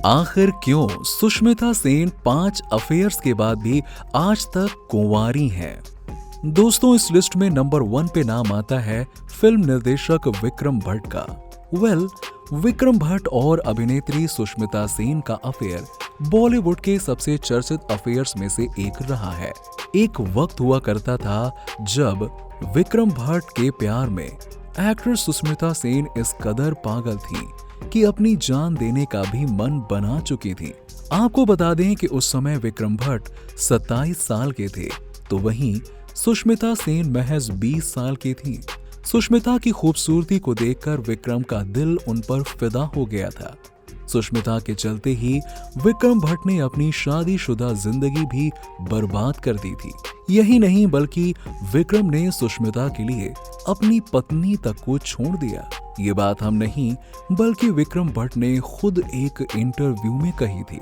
आखिर क्यों सुष्मिता सेन 5 अफेयर्स के बाद भी आज तक कुंवारी हैं? दोस्तों, इस लिस्ट में नंबर 1 पे नाम आता है फिल्म निर्देशक विक्रम भट्ट का। विक्रम भट्ट और अभिनेत्री सुष्मिता सेन का अफेयर बॉलीवुड के सबसे चर्चित अफेयर्स में से एक रहा है। एक वक्त हुआ करता था जब विक्रम भट्ट के प्यार में एक्ट्रेस सुष्मिता सेन इस कदर पागल थी कि अपनी जान देने का भी मन बना चुकी थी। आपको बता दें कि उस समय विक्रम भट्ट 27 साल के थे, तो वहीं सुष्मिता सेन महज 20 साल की थी। सुष्मिता की खूबसूरती को देखकर विक्रम का दिल उन पर फिदा हो गया था। सुष्मिता के चलते ही विक्रम भट्ट ने अपनी शादीशुदा जिंदगी भी बर्बाद कर दी थी। यही नहीं बल्कि विक्रम ने सुष्मिता के लिए अपनी पत्नी तक को छोड़ दिया। ये बात हम नहीं बल्कि विक्रम भट्ट ने खुद एक इंटरव्यू में कही थी।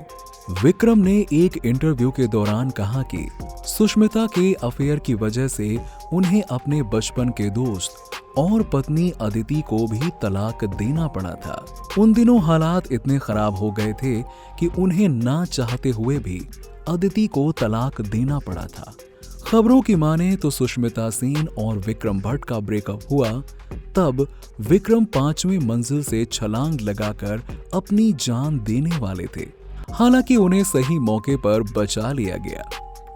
विक्रम ने एक इंटरव्यू के दौरान कहा कि सुष्मिता के अफेयर की वजह से उन्हें अपने बचपन के दोस्त और पत्नी अदिति को भी तलाक देना पड़ा था। उन दिनों हालात इतने खराब हो गए थे कि उन्हें ना चाहते हुए भी अदिति को तलाक देना पड़ा था। खबरों की माने तो सुष्मिता सेन और विक्रम भट्ट का ब्रेकअप हुआ तब विक्रम 5वीं मंजिल से छलांग लगाकर अपनी जान देने वाले थे। हालांकि उन्हें सही मौके पर बचा लिया गया।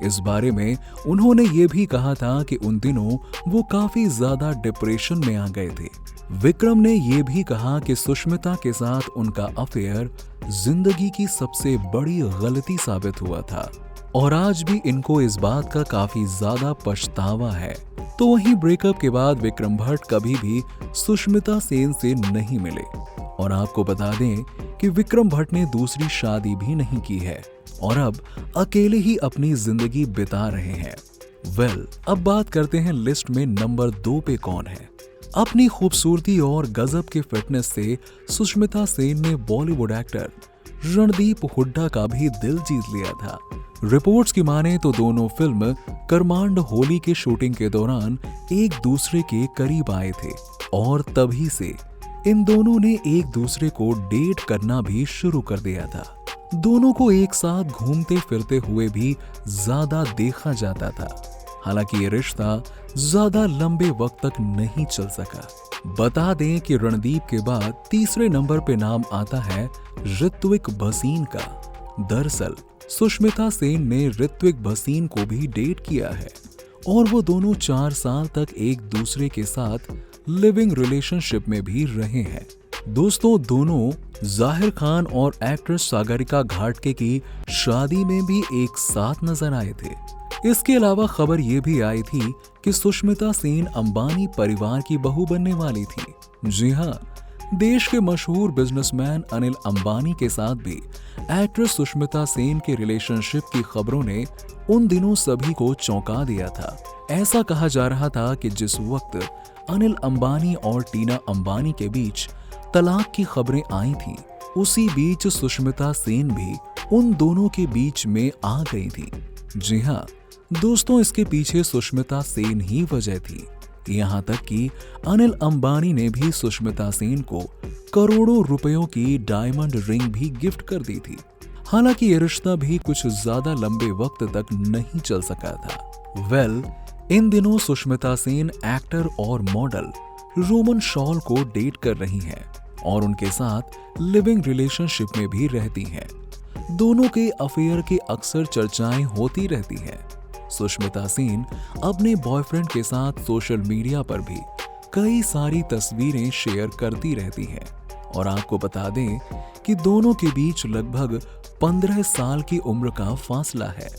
इस बारे में उन्होंने ये भी कहा था कि उन दिनों वो काफी ज्यादा डिप्रेशन में आ गए थे। विक्रम ने ये भी कहा कि सुष्मिता के साथ उनका अफेयर जिंदगी की सबसे बड़ी गलती साबित हुआ था और आज भी इनको इस बात का काफी ज्यादा पछतावा है। तो वहीं ब्रेकअप के बाद विक्रम भट्ट कभी भी सुष्मिता सेन से नहीं मिले और आपको बता दें कि विक्रम भट्ट ने दूसरी शादी भी नहीं की है और अब अकेले ही अपनी जिंदगी बिता रहे हैं। अब बात करते हैं लिस्ट में नंबर 2 पे कौन है। अपनी खूबसूरती और गजब के फिटनेस से सुष्मिता सेन ने बॉलीवुड एक्टर रणदीप हुड्डा का भी दिल जीत लिया था। रिपोर्ट्स की माने तो दोनों फिल्म करमांड होली के शूटिंग के दौरान एक दूसरे के करीब आए थे और तभी से इन दोनों ने एक दूसरे को डेट करना भी शुरू कर दिया था। दोनों को एक साथ घूमते फिरते हुए भी ज्यादा देखा जाता था। हालांकि ये रिश्ता ज्यादा लंबे वक्त तक नहीं चल सका। बता दें कि रणदीप के बाद तीसरे नंबर पे नाम आता है ऋत्विक भसीन का। दरअसल सुष्मिता सेन ने ऋत्विक भसीन को भी डेट किया है और वो दोनों 4 साल तक एक दूसरे के साथ लिविंग रिलेशनशिप में भी रहे हैं। दोस्तों, दोनों जाहिर खान और एक्ट्रेस सागरिका घाटगे की शादी में भी एक साथ नजर आए थे। इसके अलावा खबर ये भी आई थी कि सुष्मिता सेन अंबानी परिवार की बहू बनने वाली थी। जी हाँ, देश के मशहूर बिजनेसमैन अनिल अंबानी के साथ भी एक्ट्रेस सुष्मिता सेन के रिलेशनशिप की खबरों ने उन दिनों सभी को चौंका दिया था। ऐसा कहा जा रहा था कि जिस वक्त अनिल अंबानी और टीना अंबानी के बीच तलाक की खबरें आई थी, उसी बीच सुष्मिता सेन भी उन दोनों के बीच में आ गई थी। जी हाँ दोस्तों, इसके पीछे सुष्मिता सेन ही वजह थी। यहाँ तक कि अनिल अंबानी ने भी सुष्मिता सेन को करोड़ों रुपयों की डायमंड रिंग भी गिफ्ट कर दी थी। हालांकि ये रिश्ता भी कुछ ज्यादा लंबे वक्त तक नहीं चल सका था। इन दिनों सुष्मिता सेन एक्टर और मॉडल रोमन शॉल को डेट कर रही हैं और उनके साथ लिविंग रिलेशनशिप में भी रहती हैं। दोनों के अफेयर की अक्सर चर्चाएं होती रहती हैं। सुष्मिता सेन अपने बॉयफ्रेंड के साथ सोशल मीडिया पर भी कई सारी तस्वीरें शेयर करती रहती हैं और आपको बता दें कि दोनों के बीच लगभग 15 साल की उम्र का फासला है।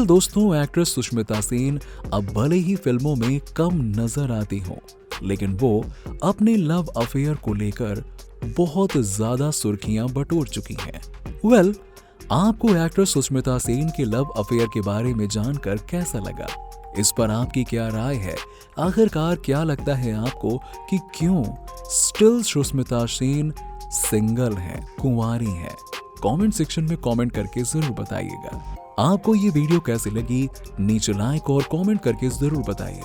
दोस्तों, एक्ट्रेस सुष्मिता सेन अब भले ही फिल्मों में कम नजर आती हो, लेकिन वो अपने लव अफेयर को लेकर बहुत ज्यादा सुर्खियां बटोर चुकी हैं। आपको एक्ट्रेस सुष्मिता सेन के लव अफेयर के बारे में जानकर कैसा लगा? इस पर आपकी क्या राय है? आखिरकार क्या लगता है आपको कि क्यों स्टिल सुष्मिता सेन सिंगल हैं, कुंवारी हैं? कमेंट सेक्शन में कमेंट करके जरूर बताइएगा। आपको ये वीडियो कैसी लगी नीचे लाइक और कमेंट करके जरूर बताइए।